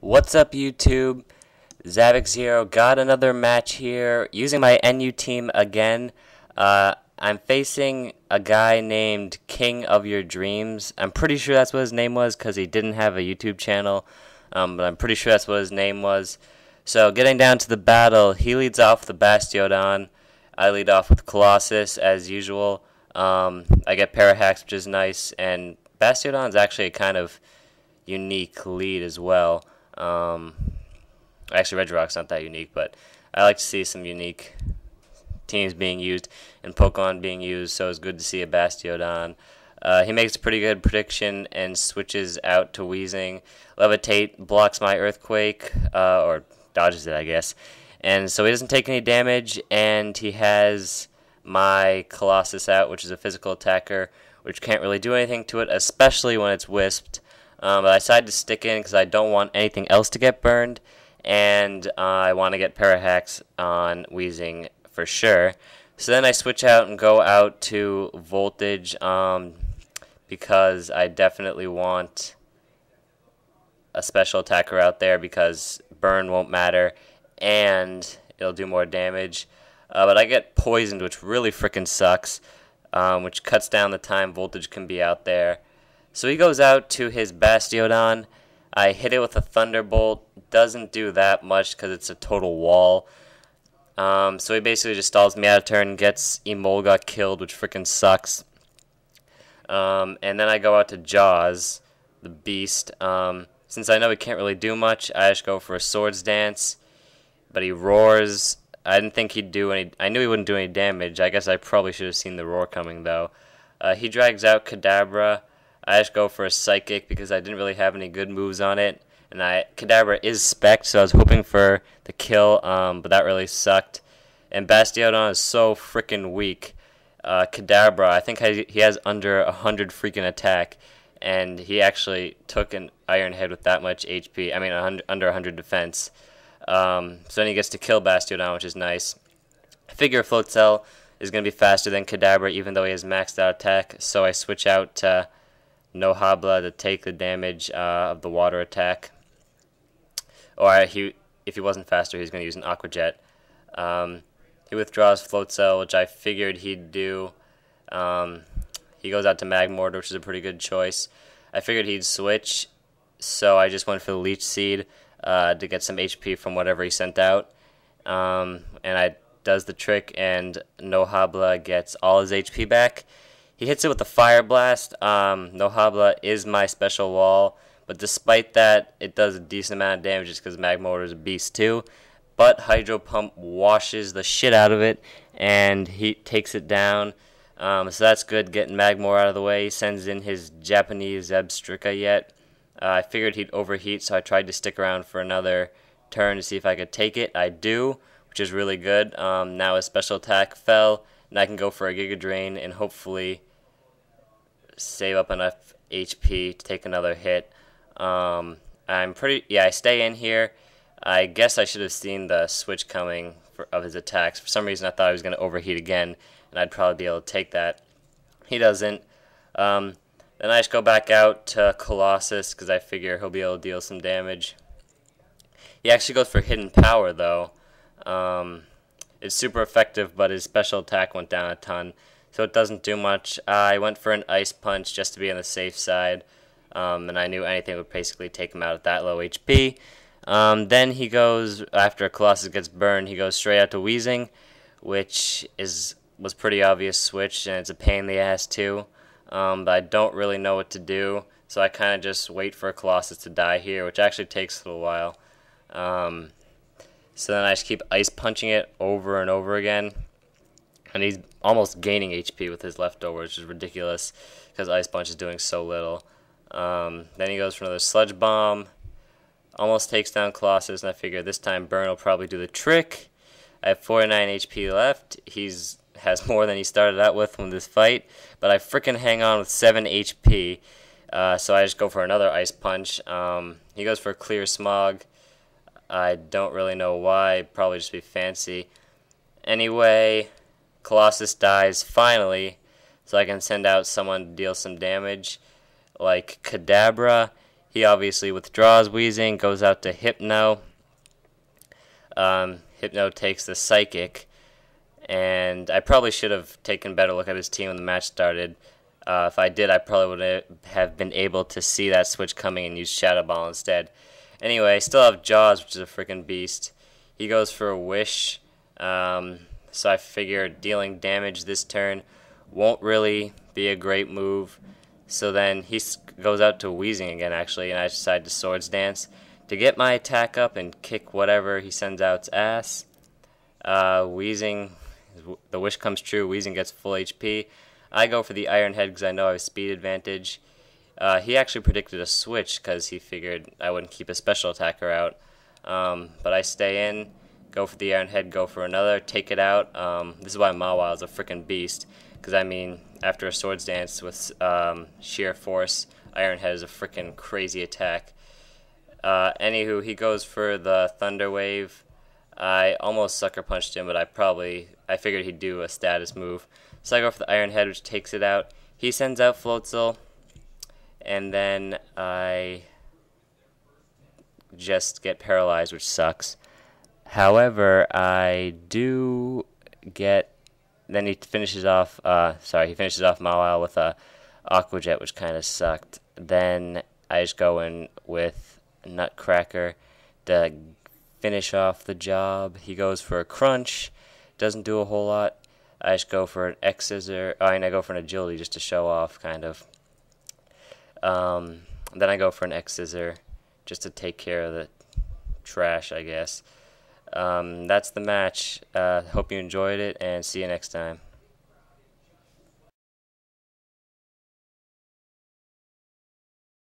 What's up, YouTube? Zavix0 got another match here using my NU team again. I'm facing a guy named KingOfYourDreams. I'm pretty sure that's what his name was because he didn't have a YouTube channel, but I'm pretty sure that's what his name was. So, getting down to the battle, he leads off with the Bastiodon. I lead off with Colossus as usual. I get Parahacks, which is nice, and Bastiodon's actually a kind of unique lead as well. Actually, Regirock's not that unique, but I like to see some unique teams being used and Pokemon being used, so it's good to see a Bastiodon. He makes a pretty good prediction and switches out to Weezing. Levitate blocks my Earthquake, or dodges it, I guess. And so he doesn't take any damage, and he has my Colossus out, which is a physical attacker, which can't really do anything to it, especially when it's Wisped. But I decided to stick in because I don't want anything else to get burned, and I want to get Parahacks on Weezing for sure. So then I switch out and go out to Voltage because I definitely want a special attacker out there because burn won't matter and it'll do more damage. But I get poisoned, which really freaking sucks, which cuts down the time Voltage can be out there. So he goes out to his Bastiodon. I hit it with a Thunderbolt. Doesn't do that much because it's a total wall. So he basically just stalls me out of turn, gets Emolga killed, which freaking sucks. And then I go out to Jaws, the beast. Since I know he can't really do much, I just go for a Swords Dance. But he roars. I didn't think he'd do any. I knew he wouldn't do any damage. I guess I probably should have seen the roar coming, though. He drags out Kadabra. I just go for a Psychic because I didn't really have any good moves on it. And Kadabra is spec'd, so I was hoping for the kill, but that really sucked. And Bastiodon is so freaking weak. Kadabra, I think he has under 100 freaking attack, and he actually took an Iron Head with that much HP. I mean, under 100 defense. So then he gets to kill Bastiodon, which is nice. I figure Float Cell is going to be faster than Kadabra, even though he has maxed out attack, so I switch out to No Habla to take the damage of the water attack. Or if he wasn't faster, he's going to use an Aqua Jet. He withdraws Float Cell, which I figured he'd do. He goes out to Magmortar, which is a pretty good choice. I figured he'd switch, so I just went for the Leech Seed to get some HP from whatever he sent out. And I does the trick, and No Habla gets all his HP back. He hits it with a Fire Blast. No Habla is my special wall, but despite that, it does a decent amount of damage just because Magmortar is a beast too. But Hydro Pump washes the shit out of it, and he takes it down. So that's good, getting Magmor out of the way. He sends in his Japanese Zebstrika yet. I figured he'd overheat, so I tried to stick around for another turn to see if I could take it. I do, which is really good. Now his special attack fell, and I can go for a Giga Drain and hopefully save up enough HP to take another hit. I stay in here. I guess I should have seen the switch coming of his attacks. For some reason, I thought he was going to overheat again, and I'd probably be able to take that. He doesn't. Then I just go back out to Colossus because I figure he'll be able to deal some damage. He actually goes for Hidden Power, though. It's super effective, but his special attack went down a ton, so it doesn't do much. I went for an Ice Punch just to be on the safe side, and I knew anything would basically take him out at that low HP. Then he goes, after Colossus gets burned, he goes straight out to Weezing, which was pretty obvious switch, and it's a pain in the ass too. But I don't really know what to do, so I kind of just wait for Colossus to die here, which actually takes a little while. So then I just keep Ice Punching it over and over again, and he's almost gaining HP with his leftovers, which is ridiculous, because Ice Punch is doing so little. Then he goes for another Sludge Bomb, almost takes down Colossus, and I figure this time Burn will probably do the trick. I have 49 HP left. Has more than he started out with in this fight, but I freaking hang on with 7 HP, so I just go for another Ice Punch. He goes for Clear Smog. I don't really know why, probably just be fancy. Anyway, Colossus dies finally, so I can send out someone to deal some damage, like Kadabra. He obviously withdraws Wheezing, goes out to Hypno. Hypno takes the Psychic, and I probably should have taken a better look at his team when the match started. If I did, I probably would have been able to see that switch coming and use Shadow Ball instead. Anyway, still have Jaws, which is a freaking beast. He goes for a Wish, so I figure dealing damage this turn won't really be a great move. So then he goes out to Wheezing again, actually, and I decide to Swords Dance to get my attack up and kick whatever he sends out's ass. Wheezing, the wish comes true. Wheezing gets full HP. I go for the Iron Head because I know I have speed advantage. He actually predicted a switch because he figured I wouldn't keep a special attacker out. But I stay in, go for the Iron Head, go for another, take it out. This is why Mawile is a freaking beast. Because, I mean, after a Swords Dance with sheer force, Iron Head is a freaking crazy attack. Anywho, he goes for the Thunder Wave. I almost Sucker Punched him, but I figured he'd do a status move. So I go for the Iron Head, which takes it out. He sends out Floatzel, and then I just get paralyzed, which sucks. However, I do get... Then he finishes off Mawile with a Aqua Jet, which kind of sucked. Then I just go in with Nutcracker to finish off the job. He goes for a Crunch, doesn't do a whole lot. I just go for an X-Scissor, and I go for an Agility just to show off, kind of. Then I go for an X-Scissor just to take care of the trash, I guess. That's the match. Hope you enjoyed it, and see you next time.